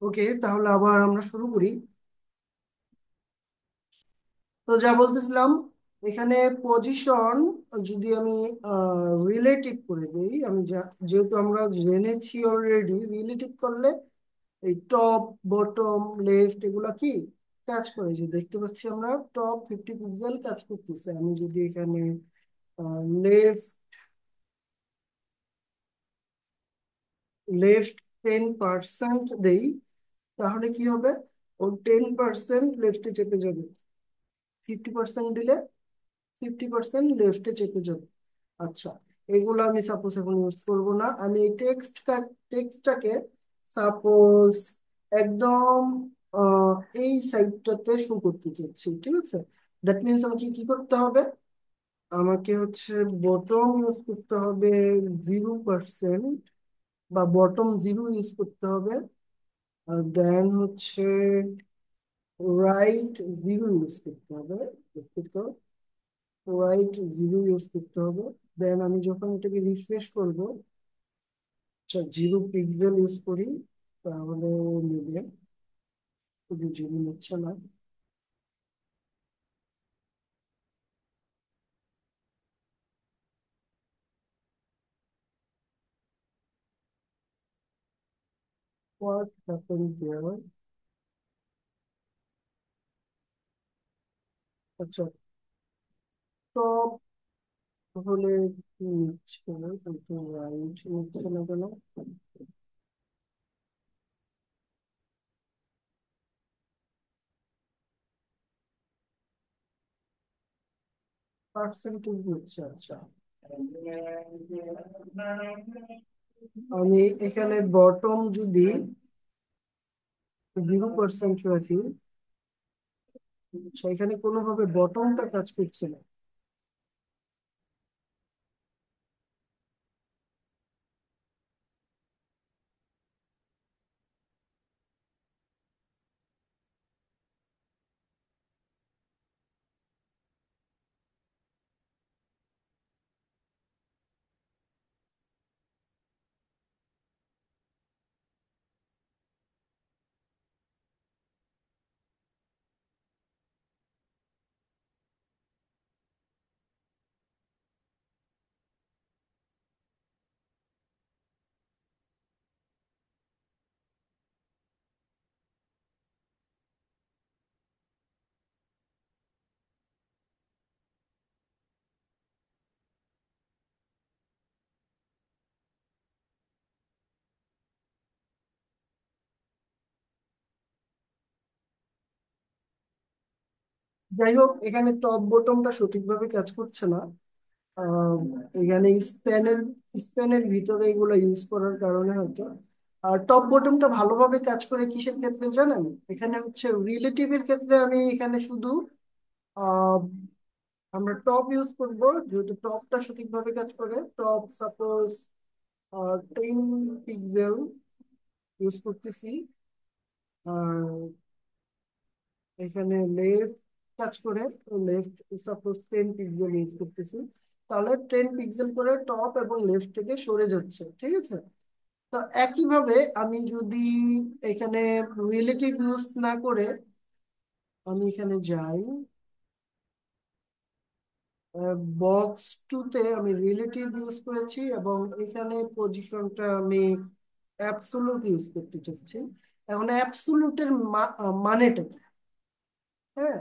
ওকে, তাহলে আবার আমরা শুরু করি। তো যা বলতেছিলাম, এখানে পজিশন যদি আমি রিলেটিভ করে দিই, যেহেতু আমরা জেনেছি অলরেডি রিলেটিভ করলে এই টপ, বটম, লেফট এগুলা কি কাজ করে, যে দেখতে পাচ্ছি আমরা টপ 50 পিক্সেল কাজ করতেছে। আমি যদি এখানে লেফট লেফট 10% দেই, তাহলে কি হবে? ও 10% লেফটে চেপে যাবে। 50% দিলে 50% লেফটে চেপে যাবে। আচ্ছা, এগুলো আমি সাপোজ এখন ইউজ করব না। আমি এই টেক্সটটাকে সাপোজ একদম আহ, এই সাইডটাতে শো করতে চাচ্ছি, ঠিক আছে? দ্যাট মিনস আমাকে কি করতে হবে? আমাকে হচ্ছে বটম ইউজ করতে হবে 0%, বা বটম 0 ইউজ করতে হবে। দেন হচ্ছে রাইট 0 ইউজ করতে হবে। দুঃখিত, রাইট 0 ইউজ করতে হবে। দেন আমি যখন এটাকে রিফ্রেশ করব, আচ্ছা 0 পিক্সেল ইউজ করি, তাহলে ও নেবে। শুধু 0 নিচ্ছে না। What happen there? আচ্ছা, টপ হলে কি নিচ্ছে না, কিন্তু রাইট নিচ্ছে না কেন? পার্সেন্টেজ নিচ্ছে, আচ্ছা। আমি এখানে বটম যদি 0% রাখি, সেখানে কোনোভাবে বটমটা কাজ করছে না। যাই হোক, এখানে টপ বটমটা সঠিকভাবে কাজ করছে না। আহ, এখানে স্প্যানের ভিতরে এগুলো ইউজ করার কারণে হয়তো। আর টপ বটমটা ভালোভাবে কাজ করে কিসের ক্ষেত্রে জানেন? এখানে হচ্ছে রিলেটিভের ক্ষেত্রে। আমি এখানে শুধু আহ, আমরা টপ ইউজ করব, যেহেতু টপটা সঠিকভাবে কাজ করে। টপ সাপোজ 10 পিক্সেল ইউজ করতেছি। আর এখানে লেফট কাজ করে, লেফট সাপোজ 10 পিক্সেল ইউজ করতেছি। তাহলে 10 পিক্সেল করে টপ এবং লেফট থেকে সরে যাচ্ছে, ঠিক আছে? তো একইভাবে আমি যদি এখানে রিলেটিভ ইউজ না করে আমি এখানে যাই, বক্স টুতে আমি রিলেটিভ ইউজ করেছি, এবং এখানে পজিশনটা আমি অ্যাবসোলুট ইউজ করতে চাচ্ছি। এখন অ্যাবসোলুটের মানেটা কি? হ্যাঁ,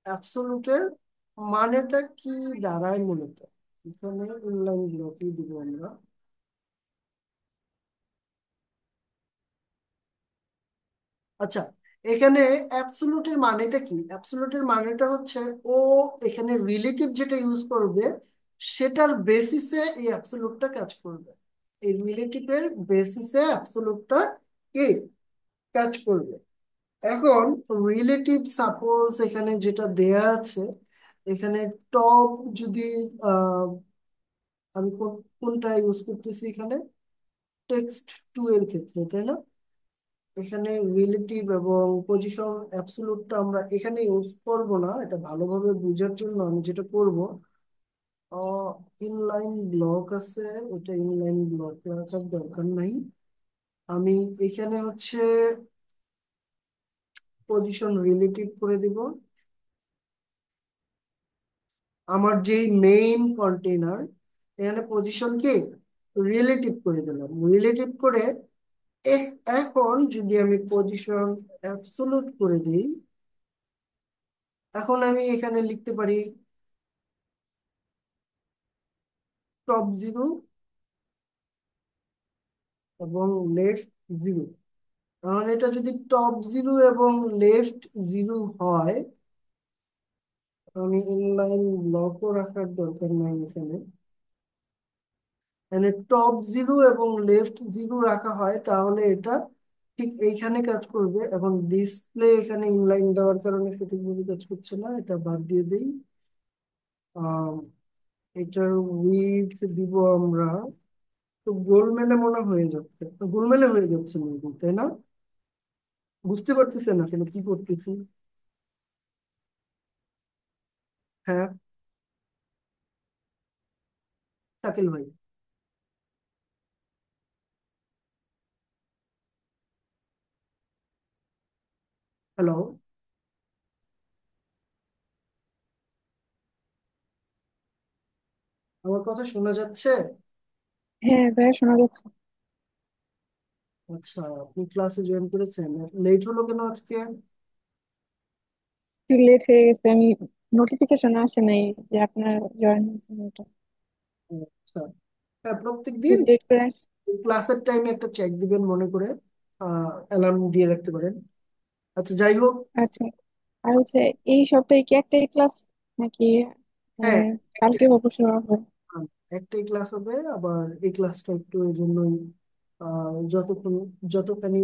অ্যাবসোলুটের মানেটা কি দাঁড়ায় মূলত? এখানে ইনলাইন ব্লকই দিব আমরা। আচ্ছা, এখানে অ্যাবসোলুটের মানেটা কি? অ্যাবসোলুটের মানেটা হচ্ছে ও এখানে রিলেটিভ যেটা ইউজ করবে, সেটার বেসিসে এই অ্যাবসোলুটটা কাজ করবে। এই রিলেটিভের বেসিসে অ্যাবসোলুটটা কি কাজ করবে। এখন রিলেটিভ সাপোজ এখানে যেটা দেয়া আছে, এখানে টপ যদি আহ, আমি কোনটা ইউজ করতেছি এখানে? টেক্সট 2 এর ক্ষেত্রে, তাই না? এখানে রিলেটিভ এবং পজিশন অ্যাবসলুটটা আমরা এখানে ইউজ করব না। এটা ভালোভাবে বোঝার জন্য আমি যেটা করব, ইনলাইন ব্লক আছে, ওটা ইনলাইন ব্লক রাখার দরকার নাই। আমি এখানে হচ্ছে পজিশন রিলেটিভ করে দিব। আমার যেই মেইন কন্টেইনার, এখানে পজিশন কি রিলেটিভ করে দিলাম। রিলেটিভ করে এখন যদি আমি পজিশন অ্যাবসোলুট করে দিই, এখন আমি এখানে লিখতে পারি টপ জিরো এবং লেফট জিরো। এখন এটা যদি টপ জিরো এবং লেফট জিরো হয়, আমি ইনলাইন ব্লকও রাখার দরকার নাই এখানে। মানে টপ জিরো এবং লেফট জিরো রাখা হয় তাহলে এটা ঠিক এইখানে কাজ করবে। এখন ডিসপ্লে এখানে ইনলাইন দেওয়ার কারণে সঠিকভাবে কাজ করছে না, এটা বাদ দিয়ে দিই। আহ এটার উইথ দিব আমরা, তো গোলমেলে মনে হয়ে যাচ্ছে, তো গোলমেলে হয়ে যাচ্ছে মেবি, তাই না? বুঝতে পারতেছেন আসলে কি করতেছি? হ্যাঁ, শাকিল ভাই। হ্যালো, আমার কথা শোনা যাচ্ছে? হ্যাঁ ভাইয়া, শোনা যাচ্ছে। আচ্ছা, আপনি ক্লাসে জয়েন করেছেন, লেট হলো কেন আজকে? একটু লেট হয়ে গেছে, আমি নোটিফিকেশন আসে নাই যে আপনার জয়েন হয়েছে ওটা। আচ্ছা, হ্যাঁ, প্রত্যেক একটু দিন লেট করে ক্লাসের টাইমে একটা চেক দিবেন মনে করে, অ্যালার্ম দিয়ে রাখতে পারেন। আচ্ছা, যাই হোক। আচ্ছা। আর হচ্ছে, এই সপ্তাহে কি একটাই ক্লাস নাকি হ্যাঁ, কালকে অবশ্য হবে? আম, একটাই ক্লাস হবে। আবার এই ক্লাসটা একটু এই জন্যই যতক্ষণ যতখানি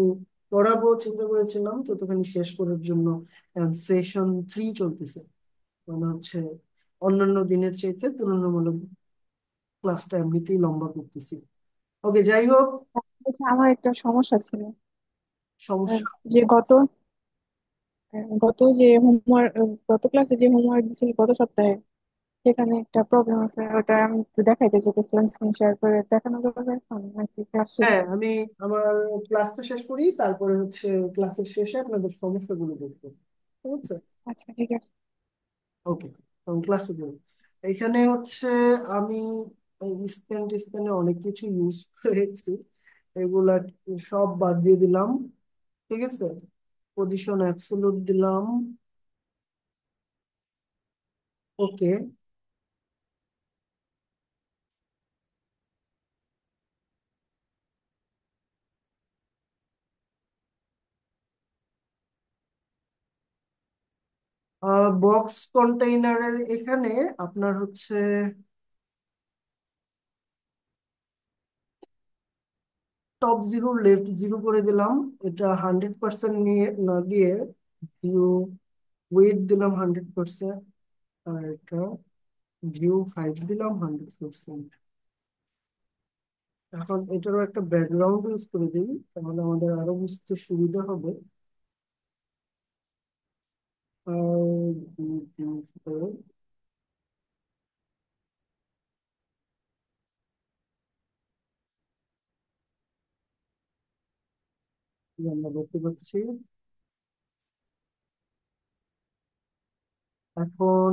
পড়াবো চিন্তা করেছিলাম ততখানি শেষ করার জন্য সেশন 3 চলতেছে। মানে হচ্ছে অন্যান্য দিনের চাইতে তুলনামূলক ক্লাসটা এমনিতেই লম্বা করতেছি। ওকে, যাই হোক। হচ্ছে আমার একটা সমস্যা ছিল। সমস্যা? যে গত যে হোমওয়ার্ক, গত ক্লাসে যে হোমওয়ার্ক দিছিল গত সপ্তাহে, সেখানে একটা প্রবলেম আছে। ওটা আমি একটু দেখাইতে চেয়েছিলাম, স্ক্রিন শেয়ার করে দেখানো যাবে এখন নাকি ক্লাস শেষ? হ্যাঁ, আমি আমার ক্লাসটা শেষ করি, তারপরে হচ্ছে ক্লাসের শেষে আপনাদের সমস্যাগুলো দেখবো, ঠিক আছে? আচ্ছা, ঠিক আছে। ওকে, ক্লাস শুরু করি। এখানে হচ্ছে আমি স্পেনে অনেক কিছু ইউজ করেছি, এগুলা সব বাদ দিয়ে দিলাম, ঠিক আছে? পজিশন অ্যাবসলিউট দিলাম। ওকে, বক্স কন্টেইনারের এখানে আপনার হচ্ছে টপ জিরো লেফট জিরো করে দিলাম। এটা 100% নিয়ে না দিয়ে ভিউ উইথ দিলাম 100%। আর এটা ভিউ 5 দিলাম 100%। এখন এটারও একটা ব্যাকগ্রাউন্ড ইউজ করে দিই, তাহলে আমাদের আরো বুঝতে সুবিধা হবে। আর আমরা দেখতে পাচ্ছি। এখন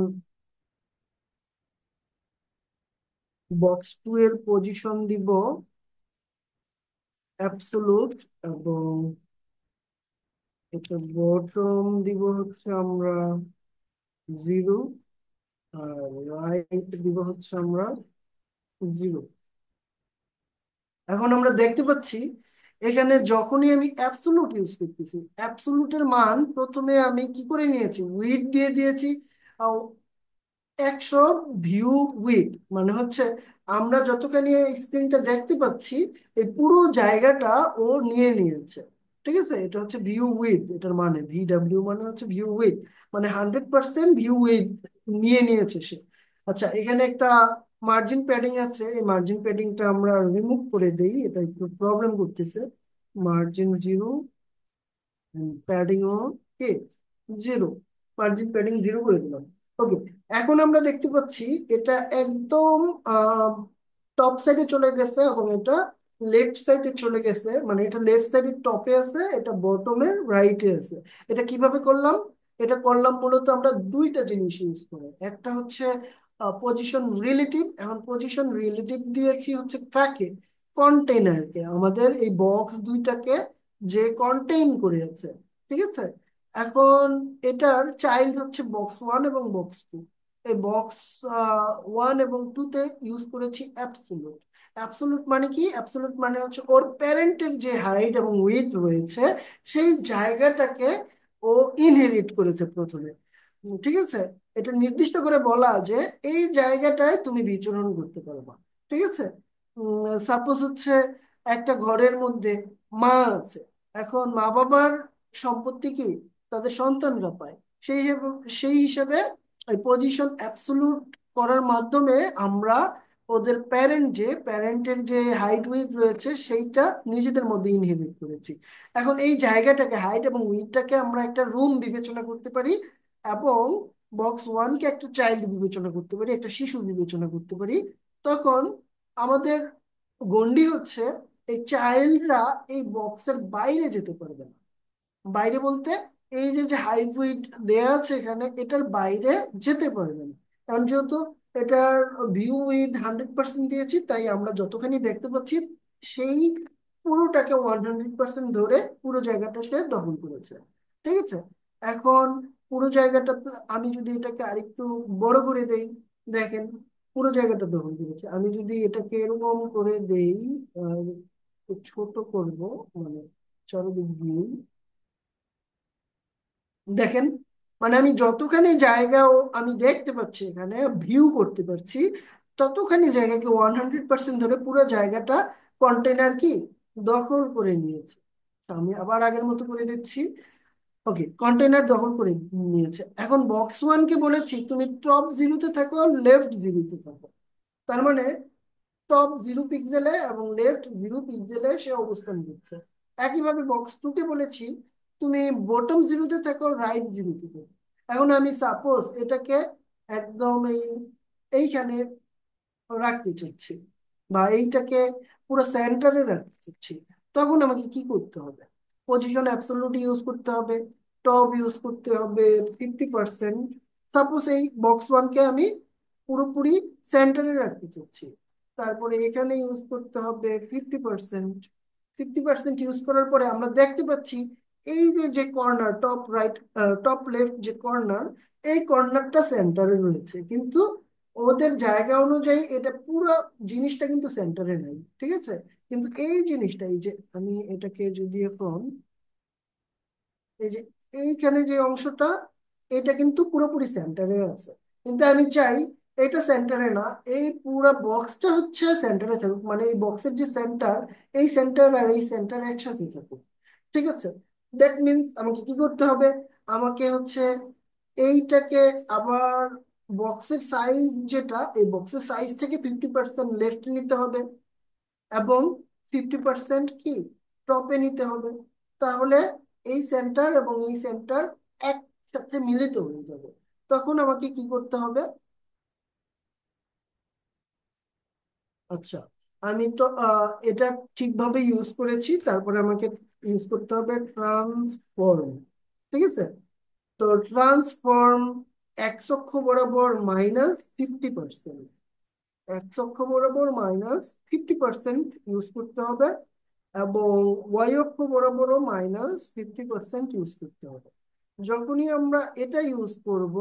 বক্স 2 এর পজিশন দিব অ্যাবসোলুট, এবং এটা বটম দিব হচ্ছে আমরা জিরো, আর রাইট দিব হচ্ছে আমরা জিরো। এখন আমরা দেখতে পাচ্ছি এখানে যখনই আমি অ্যাবসোলুট ইউজ করতেছি, অ্যাবসোলুটের মান প্রথমে আমি কি করে নিয়েছি, উইথ দিয়ে দিয়েছি 100। ভিউ উইথ মানে হচ্ছে আমরা যতখানি স্ক্রিনটা দেখতে পাচ্ছি এই পুরো জায়গাটা ও নিয়ে নিয়েছে, ঠিক আছে? এটা হচ্ছে ভিউ উইথ, এটার মানে VW মানে হচ্ছে ভিউ উইথ, মানে 100% ভিউ উইথ নিয়ে নিয়েছে সে। আচ্ছা, এখানে একটা মার্জিন প্যাডিং আছে, এই মার্জিন প্যাডিংটা আমরা রিমুভ করে দেই, এটা একটু প্রবলেম করতেছে। মার্জিন জিরো, প্যাডিং ও কে জিরো, মার্জিন প্যাডিং জিরো করে দিলাম। ওকে, এখন আমরা দেখতে পাচ্ছি এটা একদম টপ সাইডে চলে গেছে এবং এটা লেফট সাইডে চলে গেছে, মানে এটা লেফট সাইডের টপে আছে, এটা বটমের রাইটে আছে। এটা কিভাবে করলাম? এটা করলাম মূলত আমরা দুইটা জিনিস ইউজ করে। একটা হচ্ছে পজিশন রিলেটিভ। এখন পজিশন রিলেটিভ দিয়েছি হচ্ছে কাকে? কন্টেইনারকে, আমাদের এই বক্স দুইটাকে যে কন্টেইন করে আছে। ঠিক আছে। এখন এটার চাইল্ড হচ্ছে বক্স 1 এবং বক্স 2। এই বক্স 1 এবং 2-তে ইউজ করেছি অ্যাবসোলুট। অ্যাবসোলুট মানে কি? অ্যাবসোলুট মানে হচ্ছে ওর প্যারেন্টের যে হাইট এবং উইথ রয়েছে সেই জায়গাটাকে ও ইনহেরিট করেছে প্রথমে। ঠিক আছে। এটা নির্দিষ্ট করে বলা যে এই জায়গাটায় তুমি বিচরণ করতে পারবা। ঠিক আছে। সাপোজ হচ্ছে একটা ঘরের মধ্যে মা আছে। এখন মা বাবার সম্পত্তি কি তাদের সন্তানরা পায়। সেই হিসেবে এই পজিশন অ্যাবসোলুট করার মাধ্যমে আমরা ওদের প্যারেন্টের যে হাইট উইথ রয়েছে সেইটা নিজেদের মধ্যে ইনহেরিট করেছি। এখন এই জায়গাটাকে, হাইট এবং উইথটাকে আমরা একটা রুম বিবেচনা করতে পারি, এবং বক্স 1-কে একটা চাইল্ড বিবেচনা করতে পারি, একটা শিশু বিবেচনা করতে পারি। তখন আমাদের গণ্ডি হচ্ছে এই চাইল্ডরা এই বক্সের বাইরে যেতে পারবে না। বাইরে বলতে এই যে যে হাইব্রিড দেয়া আছে এখানে, এটার বাইরে যেতে পারবে না। কারণ যেহেতু এটার ভিউ উইথ 100% দিয়েছি, তাই আমরা যতখানি দেখতে পাচ্ছি সেই পুরোটাকে 100% ধরে পুরো জায়গাটা সে দখল করেছে। ঠিক আছে। এখন পুরো জায়গাটাতে আমি যদি এটাকে আরেকটু বড় করে দেই, দেখেন পুরো জায়গাটা দখল করেছে। আমি যদি এটাকে এরকম করে দেই, আহ, একটু ছোট করব, মানে চারদিক দিয়ে দেখেন, মানে আমি যতখানি জায়গাও আমি দেখতে পাচ্ছি এখানে ভিউ করতে পারছি, ততখানি জায়গাকে 100% ধরে পুরো জায়গাটা কন্টেনার কি দখল করে নিয়েছে। তো আমি আবার আগের মতো করে দিচ্ছি। ওকে, কন্টেনার দখল করে নিয়েছে। এখন বক্স 1-কে বলেছি তুমি টপ 0-তে থাকো, লেফট 0-তে থাকো। তার মানে টপ 0 পিক্সেলে এবং লেফট 0 পিক্সেলে সে অবস্থান করছে। একইভাবে বক্স 2-কে বলেছি তুমি বটম 0-তে থাকো, রাইট 0-তে থাকো। এখন আমি সাপোজ এটাকে একদম এইখানে রাখতে চাচ্ছি, বা এইটাকে পুরো সেন্টারে রাখতে চাচ্ছি। তখন আমাকে কি করতে হবে? পজিশন অ্যাবসলিউট ইউজ করতে হবে, টপ ইউজ করতে হবে 50%। সাপোজ এই বক্স 1-কে আমি পুরোপুরি সেন্টারে রাখতে চাচ্ছি, তারপরে এখানে ইউজ করতে হবে 50%। 50% ইউজ করার পরে আমরা দেখতে পাচ্ছি এই যে যে কর্নার, টপ লেফট যে কর্নার, এই কর্নারটা সেন্টারে রয়েছে, কিন্তু ওদের জায়গা অনুযায়ী এটা পুরো জিনিসটা কিন্তু সেন্টারে নাই। ঠিক আছে। কিন্তু এই জিনিসটা, এই যে আমি এটাকে যদি এখন এই যে এইখানে যে অংশটা, এটা কিন্তু পুরোপুরি সেন্টারে আছে। কিন্তু আমি চাই এটা সেন্টারে না, এই পুরো বক্সটা হচ্ছে সেন্টারে থাকুক, মানে এই বক্সের যে সেন্টার, এই সেন্টার আর এই সেন্টার একসাথে থাকুক। ঠিক আছে। দ্যাট মিন্স আমাকে কি করতে হবে? আমাকে হচ্ছে এইটাকে আবার বক্সের সাইজ, যেটা এই বক্সের সাইজ থেকে 50% লেফট নিতে হবে, এবং 50% কি টপে নিতে হবে। তাহলে এই সেন্টার এবং এই সেন্টার একসাথে মিলিত হয়ে যাবে। তখন আমাকে কি করতে হবে? আচ্ছা, আমি তো এটা ঠিকভাবে ইউজ করেছি, তারপরে আমাকে ইউজ করতে হবে ট্রান্সফর্ম। ঠিক আছে। তো ট্রান্সফর্ম এক্স অক্ষ বরাবর -50%, এক্স অক্ষ বরাবর -50% ইউজ করতে হবে, এবং ওয়াই অক্ষ বরাবরও -50% ইউজ করতে হবে। যখনই আমরা এটা ইউজ করব,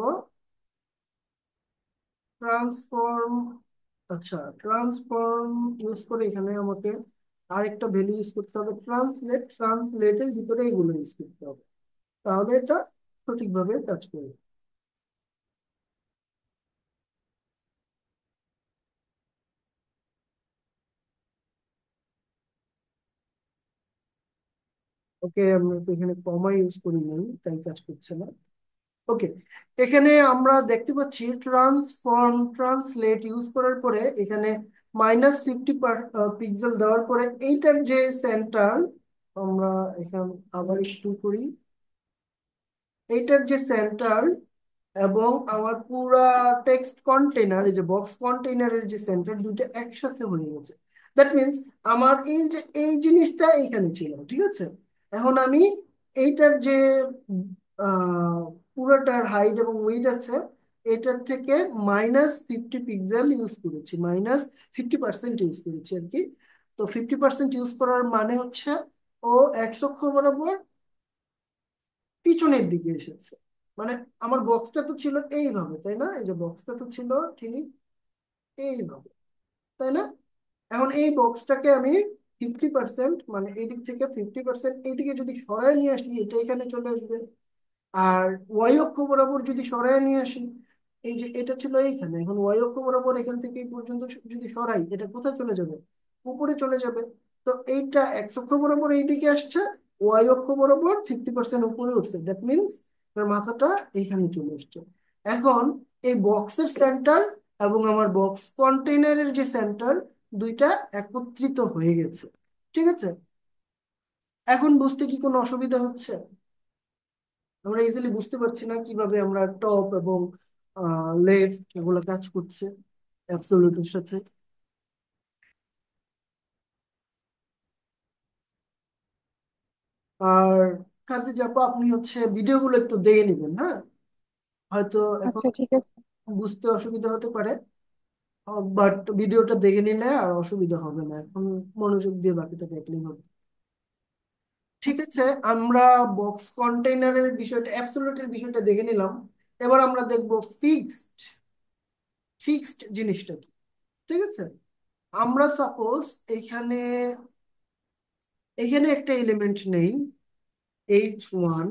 ট্রান্সফর্ম, আচ্ছা ট্রান্সফর্ম ইউজ করে এখানে আমাকে আরেকটা ভ্যালু ইউজ করতে হবে, ট্রান্সলেটের ভিতরে এগুলো ইউজ করতে হবে, তাহলে এটা সঠিকভাবে কাজ করবে। ওকে, আমরা তো এখানে কমা ইউজ করি নাই, তাই কাজ করছে না। ওকে, এখানে আমরা দেখতে পাচ্ছি ট্রান্সফর্ম ট্রান্সলেট ইউজ করার পরে এখানে -50 পিক্সেল দেওয়ার পরে এইটার যে সেন্টার, আমরা এখানে আবার একটু করি, এইটার যে সেন্টার এবং আমার পুরা টেক্সট কন্টেনার, এই যে বক্স কন্টেনারের যে সেন্টার, দুটো একসাথে হয়ে গেছে। দ্যাট মিনস আমার এই যে এই জিনিসটা এইখানে ছিল, ঠিক আছে। এখন আমি এইটার যে আহ, পুরোটার হাইট এবং উইডথ আছে, এটার থেকে -50 পিক্সেল ইউজ করেছি, -50% ইউজ করেছি আর কি। তো 50% ইউজ করার মানে হচ্ছে ও এক্স অক্ষ বরাবর পিছনের দিকে এসেছে। মানে আমার বক্সটা তো ছিল এইভাবে, তাই না? এই যে বক্সটা তো ছিল ঠিক এইভাবে, তাই না? এখন এই বক্সটাকে আমি 50%, মানে এই দিক থেকে 50% এইদিকে যদি সরায় নিয়ে আসি, এটা এখানে চলে আসবে। আর ওয়াই অক্ষ বরাবর যদি সরায় নিয়ে আসি, এই যে এটা ছিল এইখানে, এখন ওয়াই অক্ষ বরাবর এখান থেকে এই পর্যন্ত যদি সরাই, এটা কোথায় চলে যাবে? উপরে চলে যাবে। তো এইটা এক্স অক্ষ বরাবর এইদিকে আসছে, ওয়াই অক্ষ বরাবর 50% উপরে উঠছে, দ্যাট মিনস তার মাথাটা এইখানে চলে আসছে। এখন এই বক্সের সেন্টার এবং আমার বক্স কন্টেইনারের যে সেন্টার, দুইটা একত্রিত হয়ে গেছে, ঠিক আছে। এখন বুঝতে কি কোনো অসুবিধা হচ্ছে? আমরা ইজিলি বুঝতে পারছি না কিভাবে আমরা টপ এবং লেফট এগুলো কাজ করছে অ্যাবসলিউটের সাথে? আর কাজে যাবো, আপনি হচ্ছে ভিডিওগুলো একটু দেখে নেবেন, হ্যাঁ? হয়তো এখন আচ্ছা ঠিক আছে। বুঝতে অসুবিধা হতে পারে, বাট ভিডিওটা দেখে নিলে আর অসুবিধা হবে না। এখন মনোযোগ দিয়ে বাকিটা দেখলেই হবে। ঠিক আচ্ছা আছে, আমরা বক্স কন্টেইনারের বিষয়টা, অ্যাবসলিউটের বিষয়টা দেখে নিলাম। এবার আমরা দেখবো ফিক্সড। ফিক্সড জিনিসটা কি, ঠিক আছে। আমরা সাপোজ এখানে এখানে একটা এলিমেন্ট নেই, H1।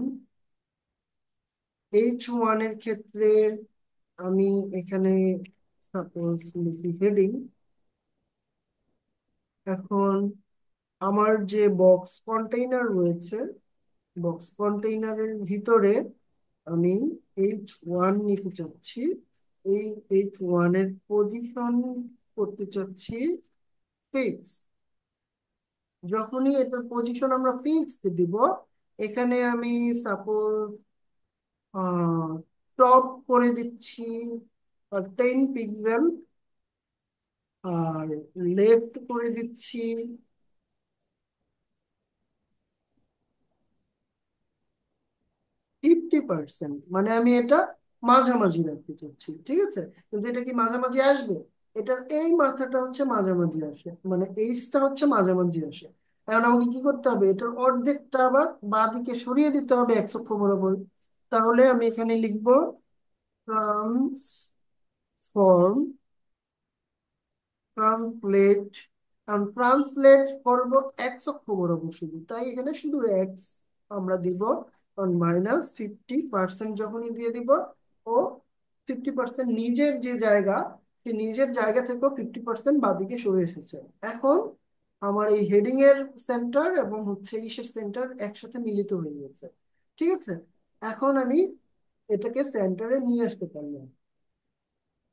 H1 এর ক্ষেত্রে আমি এখানে সাপোজ লিখি হেডিং। এখন আমার যে বক্স কন্টেইনার রয়েছে, বক্স কন্টেইনারের ভিতরে আমি H1 নিতে চাচ্ছি। এই H1 এর পজিশন করতে চাচ্ছি ফিক্স। যখনই এটার পজিশন আমরা ফিক্সড দিব, এখানে আমি সাপোজ টপ করে দিচ্ছি 10 পিক্সেল, আর লেফট করে দিচ্ছি 50%। মানে আমি এটা মাঝামাঝি রাখতে চাচ্ছি, ঠিক আছে। কিন্তু এটা কি মাঝামাঝি আসবে? এটার এই মাথাটা হচ্ছে মাঝামাঝি আসে, মানে এইচটা হচ্ছে মাঝামাঝি আসে। এখন আমাকে কি করতে হবে? এটার অর্ধেকটা আবার বাঁদিকে সরিয়ে দিতে হবে এক্স অক্ষ বরাবর। তাহলে আমি এখানে লিখবো ট্রান্সফর্ম, ট্রান্সলেট। কারণ ট্রান্সলেট করব এক্স অক্ষ বরাবর শুধু, তাই এখানে শুধু এক্স আমরা দিব। কারণ -50% যখনই দিয়ে দিব, ও 50% নিজের যে জায়গা, সেই নিজের জায়গা থেকেও 50% বাদিকে সরে এসেছে। এখন আমার এই হেডিং এর সেন্টার এবং হচ্ছে ইসের সেন্টার একসাথে মিলিত হয়ে গেছে, ঠিক আছে। এখন আমি এটাকে সেন্টারে নিয়ে আসতে পারলাম।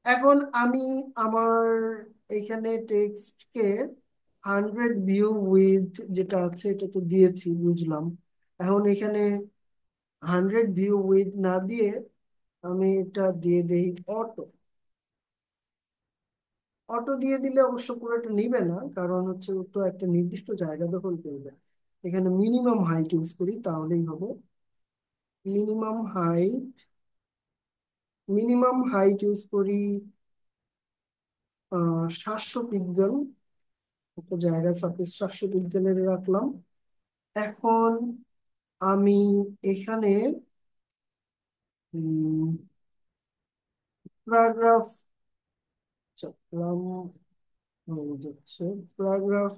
এখন আমি আমার এখানে টেক্সটকে 100 ভিউ উইথ যেটা আছে এটা তো দিয়েছি, বুঝলাম। এখন এখানে 100 ভিউ উইথ না দিয়ে আমি এটা দিয়ে দেই অটো। অটো দিয়ে দিলে অবশ্য পুরোটা নিবে না, কারণ হচ্ছে ও তো একটা নির্দিষ্ট জায়গা দখল করবে। এখানে মিনিমাম হাইট ইউজ করি তাহলেই হবে। Minimum height, minimum height use করি 700 পিক্সেল। একটা জায়গা সাপোজ 700 পিক্সেলের রাখলাম। এখন আমি এখানে প্যারাগ্রাফ চাপলাম, হয়ে যাচ্ছে প্যারাগ্রাফ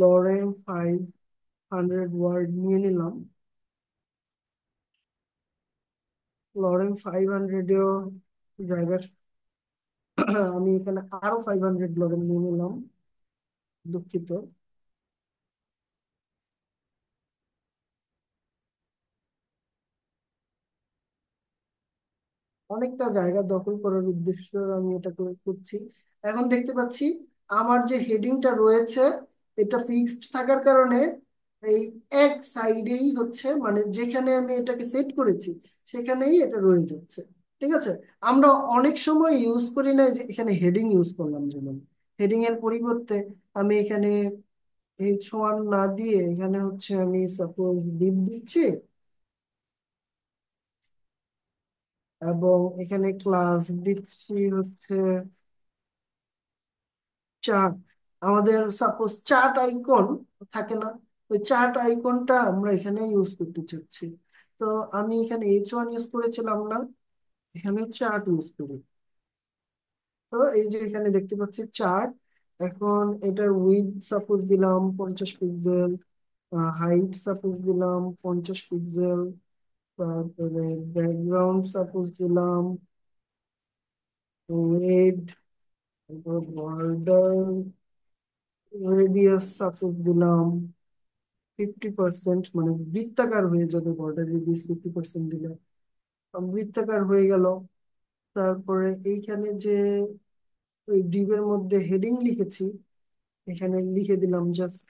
লরেন 500 ওয়ার্ড নিয়ে নিলাম। লরেন 500-এও জায়গা আমি এখানে আরো 500 লরেন নিয়ে নিলাম, দুঃখিত। অনেকটা জায়গা দখল করার উদ্দেশ্য আমি এটা করছি। এখন দেখতে পাচ্ছি আমার যে হেডিংটা রয়েছে, এটা ফিক্সড থাকার কারণে এই এক সাইডেই হচ্ছে, মানে যেখানে আমি এটাকে সেট করেছি সেখানেই এটা রয়ে যাচ্ছে, ঠিক আছে। আমরা অনেক সময় ইউজ করি না যে এখানে হেডিং ইউজ করলাম, যেমন হেডিং এর পরিবর্তে আমি এখানে H1 না দিয়ে এখানে হচ্ছে আমি সাপোজ ডিপ দিচ্ছি, এবং এখানে ক্লাস দিচ্ছি হচ্ছে চার্ট। আমাদের সাপোজ চার্ট আইকন থাকে না, ওই চার্ট আইকনটা আমরা এখানে ইউজ করতে চাচ্ছি। তো আমি এখানে H1 ইউজ করেছিলাম না, এখানে চার্ট ইউজ করি। তো এই যে এখানে দেখতে পাচ্ছি চার্ট। এখন এটার উইডথ সাপোজ দিলাম 50 পিক্সেল, হাইট সাপোজ দিলাম 50 পিক্সেল, তারপরে ব্যাকগ্রাউন্ড সাপোজ দিলাম রেড, বর্ডার রেডিয়াস সাপোজ দিলাম 50%, মানে বৃত্তাকার হয়ে যাবে বর্ডার রেডিয়াস 50% দিলে। বৃত্তাকার হয়ে গেল। তারপরে এইখানে যে ওই ডিবের মধ্যে হেডিং লিখেছি, এখানে লিখে দিলাম জাস্ট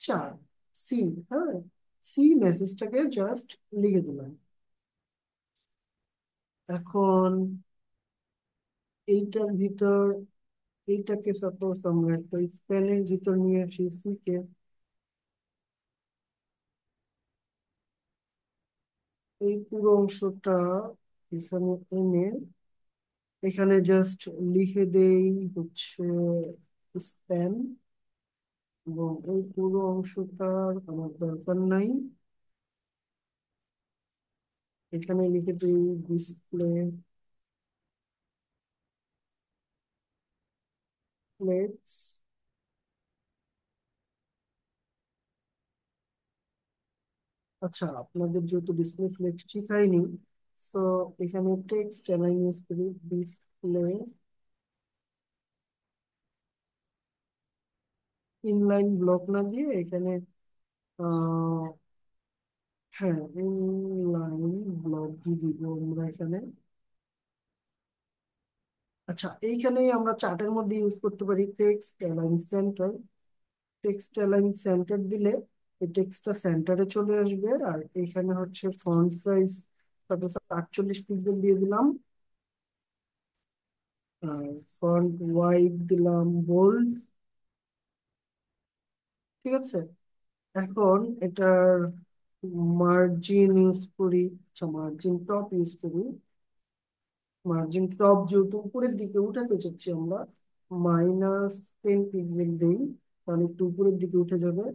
4 সি। হ্যাঁ, সি মেসেজটাকে জাস্ট লিখে দিলাম। এখন এইটার ভিতর, এইটাকে সাপোজ আমরা একটা স্প্যানের ভিতর নিয়ে আসি সি কে। এই পুরো অংশটা এখানে এনে এখানে জাস্ট লিখে দেই হচ্ছে স্প্যান, এবং এই পুরো অংশটার আমার দরকার নাই। এখানে লিখে দিই ডিসপ্লে প্লেটস। আচ্ছা, আপনাদের যেহেতু ডিসপ্লে ফ্লেক্স শিখাইনি, সো এখানে টেক্সট অ্যালাইন ইউজ করি, ডিসপ্লে ইনলাইন ব্লক না দিয়ে এখানে আহ হ্যাঁ, ইনলাইন ব্লক দিয়ে দিব আমরা এখানে। আচ্ছা, এইখানেই আমরা চার্টের মধ্যে ইউজ করতে পারি text align centre. Text align centre দিলে এই টেক্সটটা সেন্টারে চলে আসবে। আর এখানে হচ্ছে ফন্ট সাইজ সাপোজ 48 পিক্সেল দিয়ে দিলাম, আর ফন্ট ওয়াইড দিলাম বোল্ড। ঠিক আছে, এখন এটার মার্জিন ইউজ করি। আচ্ছা, মার্জিন টপ ইউজ করি। মার্জিন টপ যেহেতু উপরের দিকে উঠাতে চাচ্ছি আমরা, -10 পিক্সেল দিই, তাহলে একটু উপরের দিকে উঠে যাবে।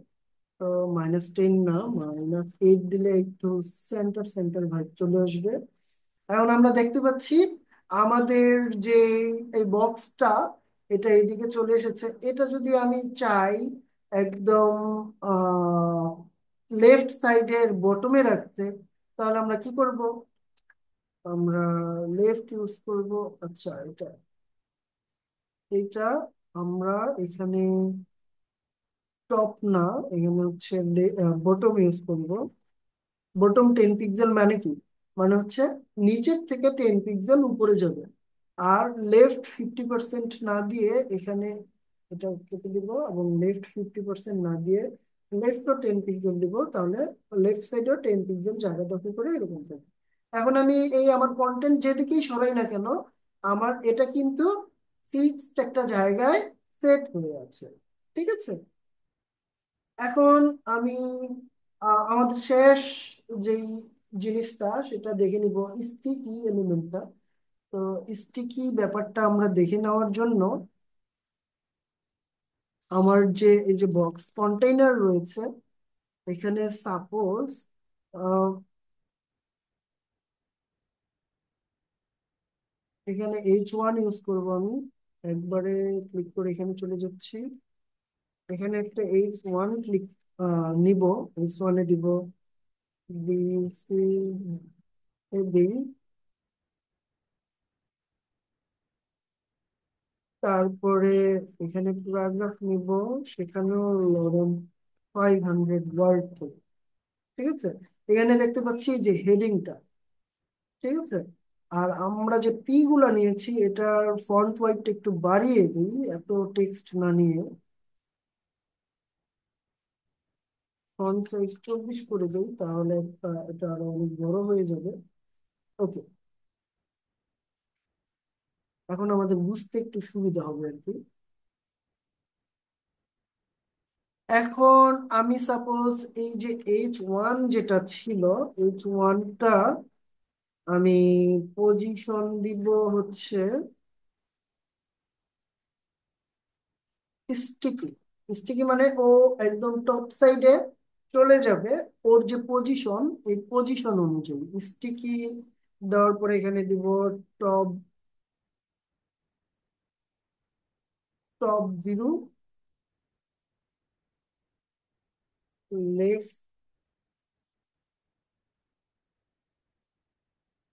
তো -10 না, -8 দিলে একটু সেন্টার সেন্টার ভাইব চলে আসবে। এখন আমরা দেখতে পাচ্ছি আমাদের যে এই বক্সটা, এটা এইদিকে চলে এসেছে। এটা যদি আমি চাই একদম লেফট সাইডের বটমে রাখতে, তাহলে আমরা কি করব? আমরা লেফট ইউজ করব। আচ্ছা, এটা এটা আমরা এখানে টপ না, এখানে হচ্ছে বটম ইউজ করব। বটম 10 পিক্সেল মানে কি? মানে হচ্ছে নিচের থেকে 10 পিক্সেল উপরে যাবে। আর লেফট 50% না দিয়ে এখানে এটা কেটে দিব, এবং লেফট 50% না দিয়ে লেফটও 10 পিক্সেল দিব, তাহলে লেফট সাইডেও 10 পিক্সেল জায়গা দখল করে এরকম থাকবে। এখন আমি এই আমার কন্টেন্ট যেদিকেই সরাই না কেন, আমার এটা কিন্তু ফিক্সড একটা জায়গায় সেট হয়ে আছে। ঠিক আছে, এখন আমি আমাদের শেষ যেই জিনিসটা সেটা দেখে নিব, স্টিকি এলিমেন্টটা। তো স্টিকি ব্যাপারটা আমরা দেখে নেওয়ার জন্য আমার যে এই যে বক্স কন্টেইনার রয়েছে, এখানে সাপোজ এখানে H1 ইউজ করব আমি। একবারে ক্লিক করে এখানে চলে যাচ্ছি। এখানে একটা H1 ক্লিক নিব। H1 এ দিব দিস ইজ হেডিং। তারপরে এখানে প্যারাগ্রাফ নিব, সেখানেও লরেন 500 ওয়ার্ড থেকে। ঠিক আছে, এখানে দেখতে পাচ্ছি যে হেডিংটা। ঠিক আছে, আর আমরা যে পি গুলা নিয়েছি এটার ফন্ট ওয়াইডটা একটু বাড়িয়ে দিই, এত টেক্সট না নিয়ে ফন্ট সাইজ 24 করে দিই, তাহলে এটা আরো অনেক বড় হয়ে যাবে। ওকে, এখন আমাদের বুঝতে একটু সুবিধা হবে আর কি। এখন আমি সাপোজ এই যে H1 যেটা ছিল, H1টা আমি পজিশন দিব হচ্ছে স্টিকি। স্টিকি মানে ও একদম টপ সাইডে চলে যাবে, ওর যে পজিশন, এই পজিশন অনুযায়ী স্টিকি দেওয়ার পরে এখানে দিব টপ টপ 0, লেফট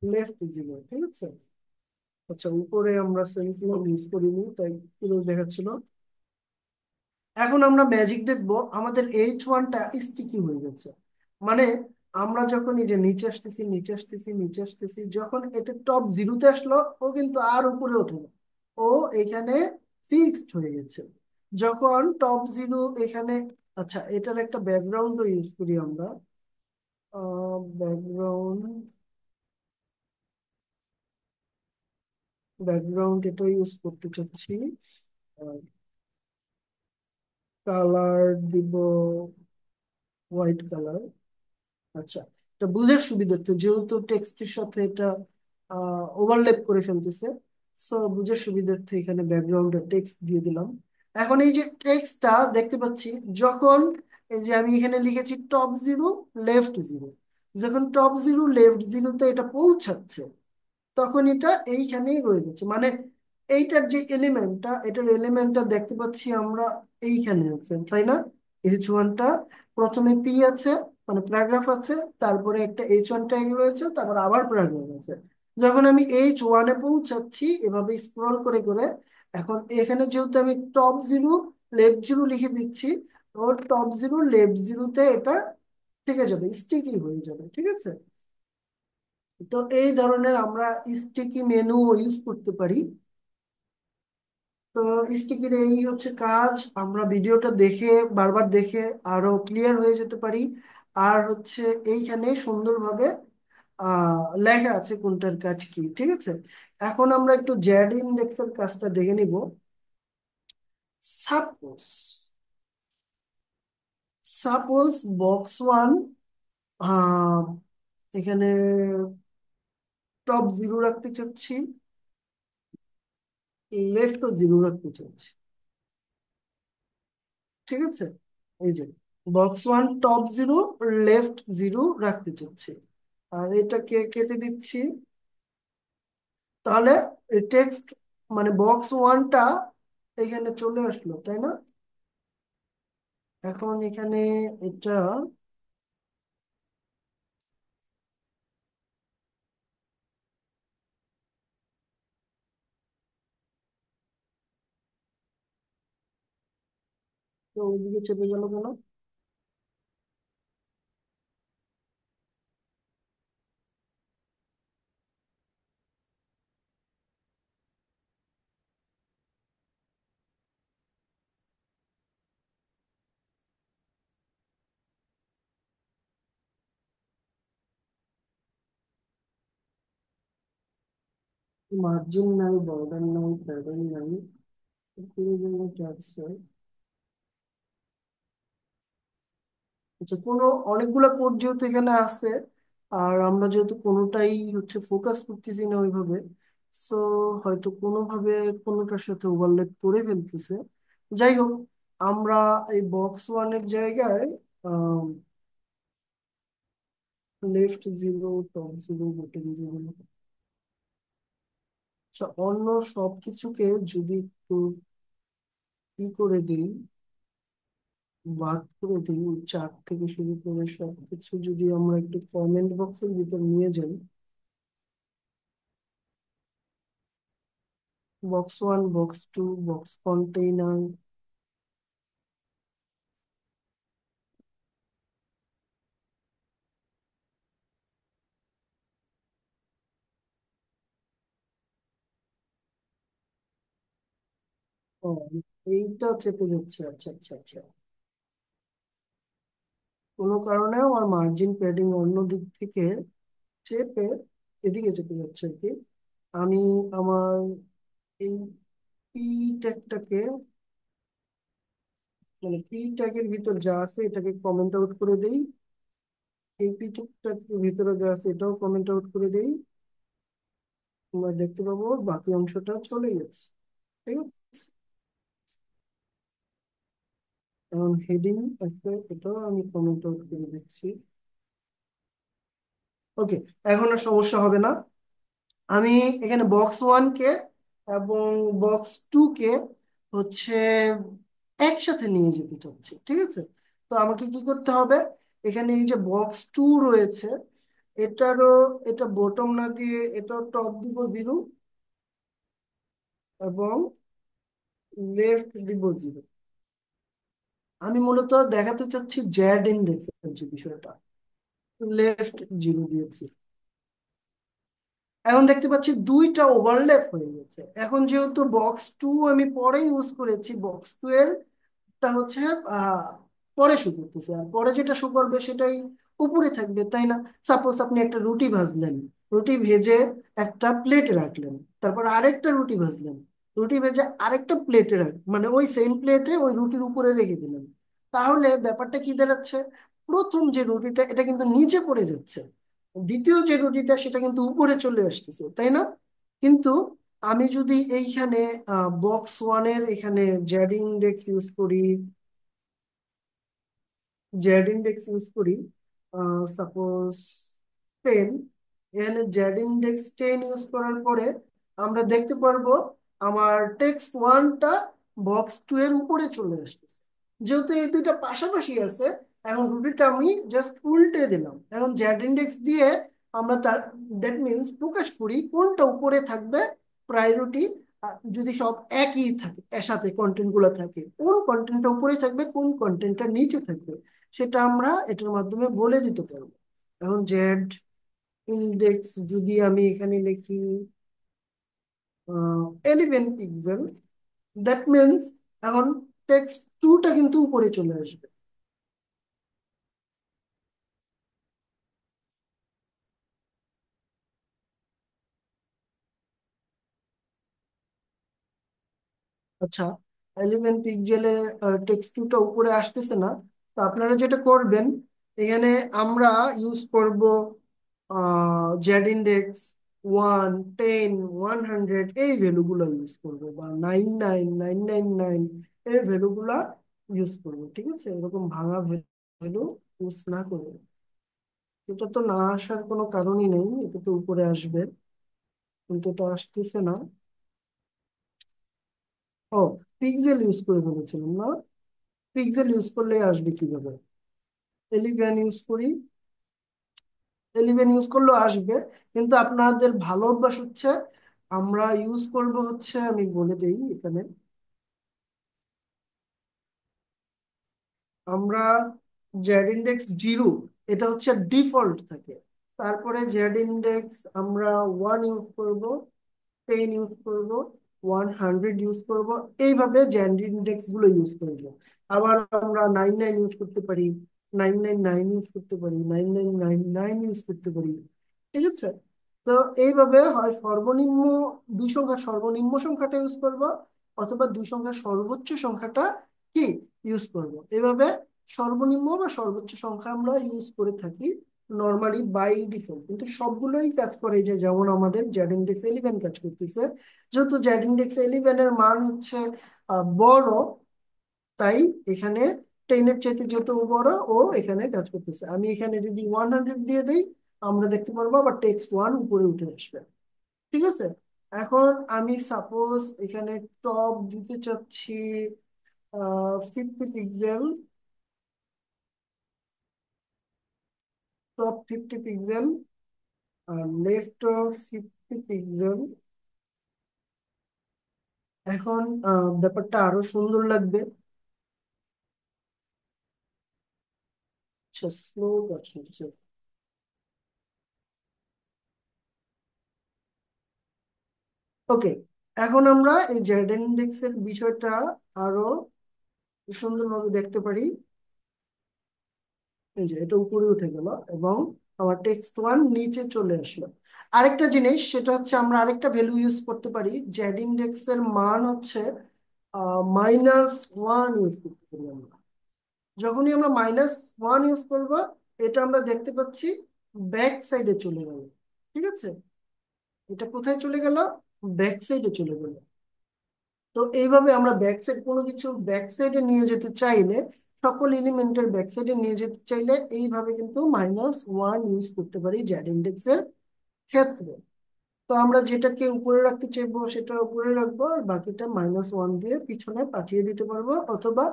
লেফট 0, ঠিক আছে। আচ্ছা, উপরে আমরা সেমিকোলন ইউজ করিনি তাই এরকম দেখাচ্ছিল। এখন আমরা ম্যাজিক দেখবো, আমাদের H1টা স্টিকি হয়ে গেছে। মানে আমরা যখন এই যে নিচে আসতেছি নিচে আসতেছি নিচে আসতেছি, যখন এটা টপ 0-তে আসলো, ও কিন্তু আর উপরে ওঠে না, ও এখানে ফিক্সড হয়ে গেছে। যখন টপ 0 এখানে, আচ্ছা এটার একটা ব্যাকগ্রাউন্ডও ইউজ করি আমরা। ব্যাকগ্রাউন্ড ব্যাকগ্রাউন্ড এটা ইউজ করতে চাচ্ছি। কালার দিব হোয়াইট কালার। আচ্ছা, এটা বুঝার সুবিধার্থে, যেহেতু টেক্সটের সাথে এটা ওভারল্যাপ করে ফেলতেছে, সো বুঝার সুবিধার্থে এখানে ব্যাকগ্রাউন্ডের টেক্সট দিয়ে দিলাম। এখন এই যে টেক্সটটা দেখতে পাচ্ছি, যখন এই যে আমি এখানে লিখেছি টপ 0 লেফট 0, যখন টপ 0 লেফট 0-তে এটা পৌঁছাচ্ছে, তখন এটা এইখানেই রয়ে যাচ্ছে। মানে এইটার যে এলিমেন্টটা, এটার এলিমেন্টটা দেখতে পাচ্ছি আমরা এইখানে আছে, তাই না? H1টা প্রথমে পি আছে, মানে প্যারাগ্রাফ আছে, তারপরে একটা H1 ট্যাগ রয়েছে, তারপর আবার প্যারাগ্রাফ আছে। যখন আমি H1-এ পৌঁছাচ্ছি এভাবে স্ক্রল করে করে, এখন এখানে যেহেতু আমি টপ 0 লেফট 0 লিখে দিচ্ছি, ওর টপ 0 লেফট 0-তে এটা থেকে যাবে, স্টিকি হয়ে যাবে, ঠিক আছে। তো এই ধরনের আমরা স্টিকি মেনু ইউজ করতে পারি। তো স্টিকির এই হচ্ছে কাজ, আমরা ভিডিওটা দেখে বারবার দেখে আরো ক্লিয়ার হয়ে যেতে পারি। আর হচ্ছে এইখানে সুন্দরভাবে লেখা আছে কোনটার কাজ কি, ঠিক আছে। এখন আমরা একটু জ্যাড ইন্ডেক্সের কাজটা দেখে নিব। সাপোজ সাপোজ বক্স 1, এখানে টপ 0 রাখতে চাচ্ছি, লেফট 0 রাখতে চাচ্ছি, ঠিক আছে। এই যে বক্স 1 টপ 0 লেফট 0 রাখতে চাচ্ছি, আর এটাকে কেটে দিচ্ছি। তাহলে এই টেক্সট, মানে বক্স 1টা এখানে চলে আসলো, তাই না? এখন এখানে এটা তো ওইদিকে চেপে গেল কেন? মার্জিন নাই, বর্ডার নাই, প্যাটার্ন নাই, পুরো জায়গাটা আছে। আচ্ছা, অনেকগুলা কোড যেহেতু এখানে আছে, আর আমরা যেহেতু কোনোটাই হচ্ছে ফোকাস করতেছি না ওইভাবে, সো হয়তো কোনোভাবে কোনোটার সাথে ওভারল্যাপ করে ফেলতেছে। যাই হোক, আমরা এই বক্স 1-এর জায়গায় লেফট 0, টপ 0, বটম 0, আচ্ছা অন্য সবকিছুকে যদি একটু ই করে দিই, বাদ করে দিই, চার্ট থেকে শুরু করে সবকিছু যদি আমরা একটু কমেন্ট বক্সের ভিতর নিয়ে যাই, বক্স 1, বক্স 2, বক্স কন্টেইনার, এইটা চেপে যাচ্ছে। আচ্ছা আচ্ছা আচ্ছা, কোনো কারণে আমার মার্জিন প্যাডিং অন্য দিক থেকে চেপে এদিকে চেপে যাচ্ছে আর কি। আমি আমার এই পি ট্যাগটাকে মানে পি ট্যাগের ভিতর যা আছে এটাকে কমেন্ট আউট করে দেই, এই পি ট্যাগের ভিতরে যা আছে এটাও কমেন্ট আউট করে দেই। আমরা দেখতে পাবো বাকি অংশটা চলে গেছে। ঠিক আছে, এখন হেডিং একটা, এটাও আমি কমেন্ট আউট করে দিচ্ছি। ওকে, এখন আর সমস্যা হবে না। আমি এখানে বক্স ওয়ান কে এবং বক্স টু কে হচ্ছে একসাথে নিয়ে যেতে চাচ্ছি। ঠিক আছে, তো আমাকে কি করতে হবে, এখানে এই যে বক্স টু রয়েছে, এটারও, এটা বটম না দিয়ে এটা টপ দিব 0 এবং লেফট দিব 0। আমি মূলত দেখাতে চাচ্ছি জ্যাড ইন্ডেক্সের যে বিষয়টা, লেফট 0 দিয়েছি। এখন দেখতে পাচ্ছি দুইটা ওভারল্যাপ হয়ে গেছে। এখন যেহেতু বক্স টু আমি পরে ইউজ করেছি, বক্স টু এর টা হচ্ছে আহ পরে শো করতেছে, আর পরে যেটা শো করবে সেটাই উপরে থাকবে, তাই না? সাপোজ আপনি একটা রুটি ভাজলেন, রুটি ভেজে একটা প্লেটে রাখলেন, তারপর আরেকটা রুটি ভাজলেন, রুটি ভেজে আরেকটা প্লেটে মানে ওই সেম প্লেটে ওই রুটির উপরে রেখে দিলেন। তাহলে ব্যাপারটা কি দাঁড়াচ্ছে, প্রথম যে রুটিটা এটা কিন্তু নিচে পড়ে যাচ্ছে, দ্বিতীয় যে রুটিটা সেটা কিন্তু উপরে চলে আসতেছে, তাই না? কিন্তু আমি যদি এইখানে বক্স ওয়ানের এখানে জ্যাড ইন্ডেক্স ইউজ করি, জেড ইন্ডেক্স ইউজ করি, সাপোজ 10, এখানে জেড ইন্ডেক্স 10 ইউজ করার পরে আমরা দেখতে পারবো আমার টেক্সট ওয়ানটা বক্স টু এর উপরে চলে আসতেছে। যেহেতু এই দুইটা পাশাপাশি আছে, এখন রুটিটা আমি জাস্ট উল্টে দিলাম। এখন জেড ইন্ডেক্স দিয়ে আমরা তার, দ্যাট মিনস প্রকাশ করি কোনটা উপরে থাকবে প্রায়োরিটি। যদি সব একই থাকে, এর সাথে কন্টেন্ট গুলো থাকে, কোন কন্টেন্টটা উপরে থাকবে কোন কন্টেন্টটা নিচে থাকবে, সেটা আমরা এটার মাধ্যমে বলে দিতে পারবো। এখন জেড ইন্ডেক্স যদি আমি এখানে লিখি 11 পিক্সেল, দ্যাট মিনস এখন টেক্সট টুটা কিন্তু উপরে চলে আসবে। আচ্ছা, 11 পিক্সেলে টেক্সট টুটা উপরে আসতেছে না। তো আপনারা যেটা করবেন, এখানে আমরা ইউজ করব জেড ইন্ডেক্স 1, 10, 100 এই ভ্যালুগুলো ইউজ করবো, বা 99, 999 এই ভ্যালুগুলা ইউজ করবো। ঠিক আছে, এরকম ভাঙা ভ্যালু ইউজ না করে। এটা তো না আসার কোনো কারণই নেই, এটা তো উপরে আসবে, কিন্তু এটা আসতেছে না। ও, পিক্সেল ইউজ করে ফেলেছিলাম না, পিক্সেল ইউজ করলে আসবে কিভাবে? 11 ইউজ করি, 11 ইউজ করলেও আসবে, কিন্তু আপনাদের ভালো অভ্যাস হচ্ছে আমরা ইউজ করব হচ্ছে, আমি বলে দেই এখানে, আমরা জেড ইন্ডেক্স 0 এটা হচ্ছে ডিফল্ট থাকে, তারপরে জেড ইন্ডেক্স আমরা 1 ইউজ করব, 10 ইউজ করব, 100 ইউজ করব, এইভাবে জেড ইন্ডেক্স গুলো ইউজ করব। আবার আমরা 99 ইউজ করতে পারি, 999 ইউজ করতে পারি, 9999 ইউজ করতে পারি। ঠিক আছে, তো এইভাবে হয় সর্বনিম্ন দুই সংখ্যার সর্বনিম্ন সংখ্যাটা ইউজ করব, অথবা দুই সংখ্যার সর্বোচ্চ সংখ্যাটা কি ইউজ করব। এভাবে সর্বনিম্ন বা সর্বোচ্চ সংখ্যা আমরা ইউজ করে থাকি নর্মালি বাই ডিফল্ট। কিন্তু সবগুলোই কাজ করে, যে যেমন আমাদের জেড ইন্ডেক্স 11 কাজ করতেছে, যেহেতু জেড ইন্ডেক্স 11 এর মান হচ্ছে বড়, তাই এখানে 10 এর চাইতে যত বড় ও এখানে কাজ করতেছে। আমি এখানে যদি 100 দিয়ে দিই, আমরা দেখতে পারবো আবার টেক্সট ওয়ান উপরে উঠে আসবে। ঠিক আছে, এখন আমি সাপোজ এখানে টপ দিতে চাচ্ছি 50 পিক্সেল, টপ 50 পিক্সেল, আর লেফট 50 পিক্সেল। এখন ব্যাপারটা আরো সুন্দর লাগবে। আচ্ছা, স্লো কাজ হচ্ছে। ওকে, এখন আমরা এই জেড ইন্ডেক্সের বিষয়টা আরো সুন্দরভাবে দেখতে পারি। এই যে এটা উপরে উঠে গেল এবং আমার টেক্সট ওয়ান নিচে চলে আসলো। আরেকটা জিনিস সেটা হচ্ছে আমরা আরেকটা ভ্যালু ইউজ করতে পারি, জেড ইন্ডেক্স এর মান হচ্ছে -1 ইউজ করতে পারি আমরা। যখনই আমরা -1 ইউজ করব, এটা আমরা দেখতে পাচ্ছি ব্যাক সাইডে চলে গেল। ঠিক আছে, এটা কোথায় চলে গেল? ব্যাক সাইডে চলে গেল। তো এইভাবে আমরা ব্যাক সাইড কোনো কিছু ব্যাক সাইডে নিয়ে যেতে চাইলে, সকল এলিমেন্টের ব্যাক সাইডে নিয়ে যেতে চাইলে এইভাবে কিন্তু -1 ইউজ করতে পারি জ্যাড ইন্ডেক্সের ক্ষেত্রে। তো আমরা যেটাকে উপরে রাখতে চাইবো সেটা উপরে রাখবো, আর বাকিটা -1 দিয়ে পিছনে পাঠিয়ে দিতে পারবো। অথবা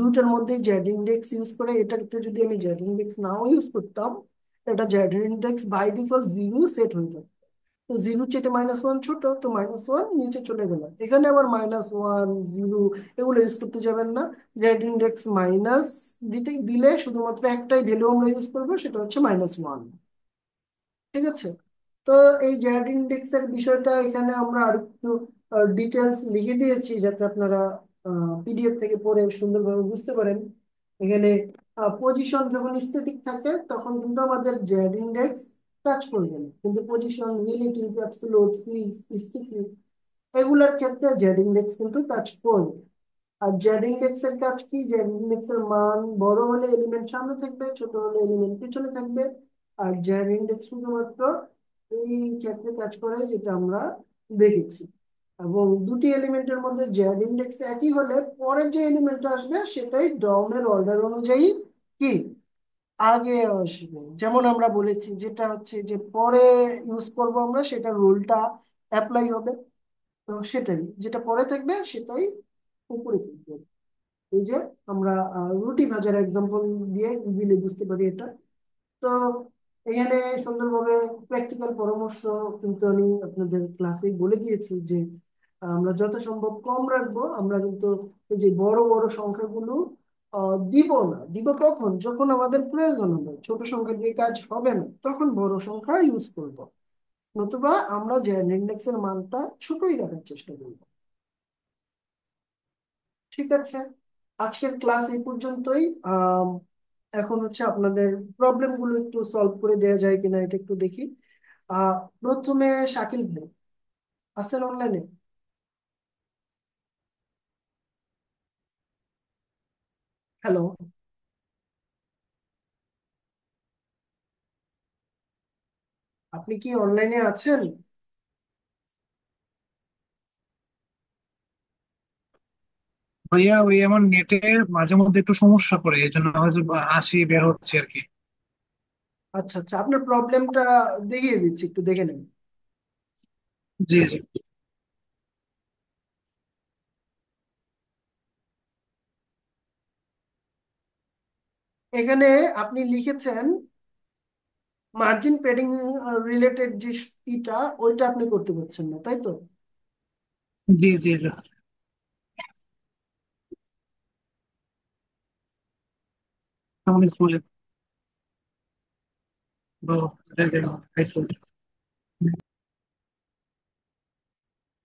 দুটার মধ্যে জেড ইন্ডেক্স ইউজ করে, এটাতে যদি আমি জেড ইন্ডেক্স নাও ইউজ করতাম, এটা z index by default 0 set হয়ে যেত। তো 0 চেয়ে -1 ছোট, তো -1 নিচে চলে গেল। এখানে আবার -1 0 এগুলো ইউজ করতে যাবেন না। জেড ইন্ডেক্স মাইনাস দিলে শুধুমাত্র একটাই ভ্যালু আমরা ইউজ করবো, সেটা হচ্ছে -1। ঠিক আছে। তো এই জ্যাড ইন্ডেক্সের বিষয়টা এখানে আমরা আরেকটু ডিটেলস লিখে দিয়েছি, যাতে আপনারা পিডিএফ থেকে পড়ে সুন্দরভাবে বুঝতে পারেন। এখানে পজিশন যখন স্থিতিক থাকে তখন কিন্তু আমাদের জ্যাড ইন্ডেক্স কাজ করবে না, কিন্তু পজিশন, রিলেটিভ, অ্যাবসলিউট, ফিক্স, স্থিতি এগুলোর ক্ষেত্রে জেড ইন্ডেক্স কিন্তু কাজ করবে। আর জেড ইন্ডেক্স এর কাজ কি? জেড ইন্ডেক্স এর মান বড় হলে এলিমেন্ট সামনে থাকবে, ছোট হলে এলিমেন্ট পিছনে থাকবে। আর জেড ইন্ডেক্স শুধুমাত্র এই ক্ষেত্রে কাজ করে যেটা আমরা দেখেছি। এবং দুটি এলিমেন্টের মধ্যে জেড ইন্ডেক্স একই হলে পরের যে এলিমেন্টটা আসবে সেটাই ডমের অর্ডার অনুযায়ী কি আগে আসবে। যেমন আমরা বলেছি, যেটা হচ্ছে যে পরে ইউজ করব আমরা, সেটা রুলটা অ্যাপ্লাই হবে। তো সেটাই, যেটা পরে থাকবে সেটাই উপরে থাকবে। এই যে আমরা রুটি ভাজার এক্সাম্পল দিয়ে ইজিলি বুঝতে পারি এটা। তো এখানে সুন্দরভাবে প্র্যাকটিক্যাল পরামর্শ কিন্তু আমি আপনাদের ক্লাসে বলে দিয়েছি যে আমরা যত সম্ভব কম রাখবো। আমরা কিন্তু এই যে বড় বড় সংখ্যাগুলো দিব না। দিব কখন? যখন আমাদের প্রয়োজন হবে। ছোট সংখ্যা দিয়ে কাজ হবে না, তখন বড় সংখ্যা ইউজ করব। নতুবা আমরা যে ইন্ডেক্সের মানটা ছোটই রাখার চেষ্টা করব। ঠিক আছে, আজকের ক্লাস এই পর্যন্তই। আম, এখন হচ্ছে আপনাদের প্রবলেম গুলো একটু সলভ করে দেওয়া যায় কিনা এটা একটু দেখি। আহ প্রথমে শাকিল ভাই আছেন অনলাইনে? হ্যালো, আপনি কি অনলাইনে আছেন? ভাইয়া ওই আমার নেটের মাঝে মধ্যে একটু সমস্যা করে, এই জন্য হয়তো আসি বের হচ্ছে আর কি। আচ্ছা আচ্ছা, আপনার প্রবলেমটা দেখিয়ে দিচ্ছি, একটু দেখে নেন। জি জি। এখানে আপনি লিখেছেন মার্জিন প্যাডিং রিলেটেড যে ইটা, ওইটা আপনি করতে পারছেন না, তাই তো? জি জি জি। কেমন স্কুলে তো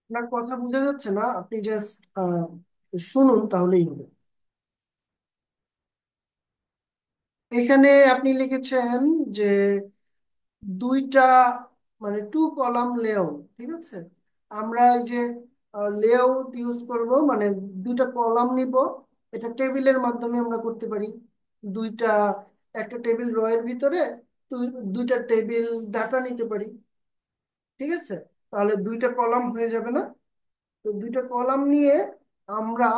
আপনার কথা বোঝা যাচ্ছে না, আপনি জাস্ট শুনুন তাহলেই হবে। এখানে আপনি লিখেছেন যে দুইটা, মানে 2 কলাম লেআউট। ঠিক আছে, আমরা এই যে লেআউট ইউজ করব, মানে দুইটা কলাম নিব। এটা টেবিলের মাধ্যমে আমরা করতে পারি। দুইটা, একটা টেবিল রো এর ভিতরে দুইটা টেবিল ডাটা নিতে পারি। ঠিক আছে, তাহলে দুইটা কলাম হয়ে যাবে না? তো দুইটা কলাম নিয়ে আমরা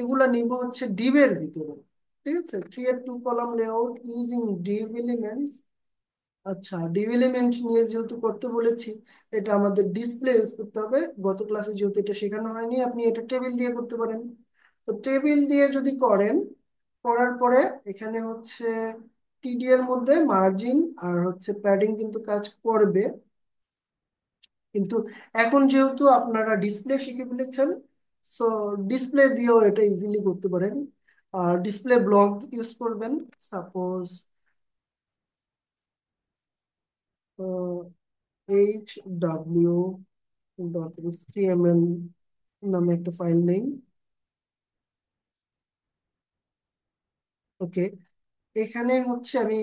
এগুলা নিব হচ্ছে ডিভের ভিতরে। ঠিক আছে, create 2 column layout using Depp elements. আচ্ছা, ডিভ এলিমেন্ট নিয়ে যেহেতু করতে বলেছি, এটা আমাদের ডিসপ্লে ইউজ করতে হবে। গত ক্লাসে যেহেতু এটা শেখানো হয়নি, আপনি এটা টেবিল দিয়ে করতে পারেন। তো টেবিল দিয়ে যদি করেন, করার পরে এখানে হচ্ছে টিডি এর মধ্যে মার্জিন আর হচ্ছে প্যাডিং কিন্তু কাজ করবে। কিন্তু এখন যেহেতু আপনারা ডিসপ্লে শিখে ফেলেছেন, সো ডিসপ্লে দিয়েও এটা ইজিলি করতে পারেন। আর ডিসপ্লে ব্লক ইউজ করবেন। সাপোজ HW.html নামে একটা ফাইল নেই। ওকে, এখানে হচ্ছে আমি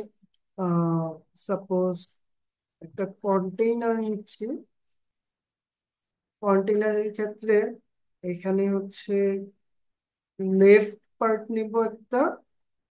সাপোজ একটা কন্টেইনার নিচ্ছি। কন্টেইনারের ক্ষেত্রে এখানে হচ্ছে লেফট পার্ট নিব একটা,